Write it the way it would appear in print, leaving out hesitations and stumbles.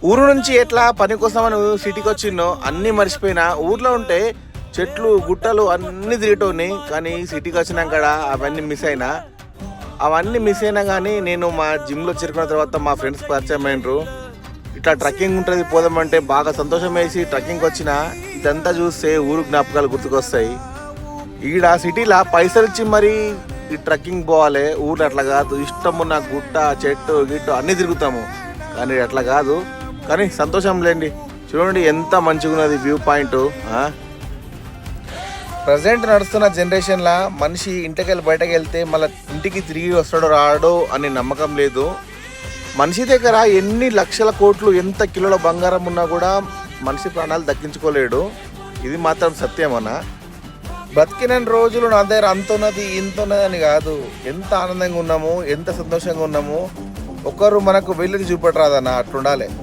ఊరు నుంచి ఎట్లా పని కోసమని సిటీకి వచ్చిందో అన్నీ మర్చిపోయినా. ఊర్లో ఉంటే చెట్లు గుట్టలు అన్నీ తిరిగేటోని, కానీ సిటీకి వచ్చినాక అవన్నీ మిస్ అయినా. అవన్నీ మిస్ అయినా కానీ నేను మా జిమ్లో చేరుకున్న తర్వాత మా ఫ్రెండ్స్ పరిచయం అయినరు. ఇట్లా ట్రెక్కింగ్ ఉంటుంది పోదామంటే బాగా సంతోషం వేసి ట్రెక్కింగ్కి వచ్చిన. ఇదంతా చూస్తే ఊరు జ్ఞాపకాలు గుర్తుకొస్తాయి. ఈడ సిటీలో పైసలు ఇచ్చి మరి ఈ ట్రెక్కింగ్ పోవాలి, ఊర్లో అట్లా కాదు. ఇష్టం ఉన్న గుట్ట చెట్టు గిట్టు అన్నీ తిరుగుతాము, కానీ అట్లా కాదు. కానీ సంతోషం లేండి. చూడండి ఎంత మంచిగా ఉన్నది వ్యూ పాయింట్. ప్రజెంట్ నడుస్తున్న జనరేషన్లో మనిషి ఇంటికెళ్ళి బయటకు వెళ్తే మళ్ళీ ఇంటికి తిరిగి వస్తాడో రాడో అనే నమ్మకం లేదు. మనిషి దగ్గర ఎన్ని లక్షల కోట్లు ఎంత కిలోల బంగారం ఉన్నా కూడా మనిషి ప్రాణాలు దక్కించుకోలేడు. ఇది మాత్రం సత్యమన్నా. బతికిన రోజులు నా దగ్గర అంత ఉన్నది ఇంత ఉన్నది అని కాదు. ఎంత ఆనందంగా ఉన్నాము, ఎంత సంతోషంగా ఉన్నాము, ఒకరు మనకు వెళ్ళి చూపెట్టరాదన్న, అట్లుండాలి.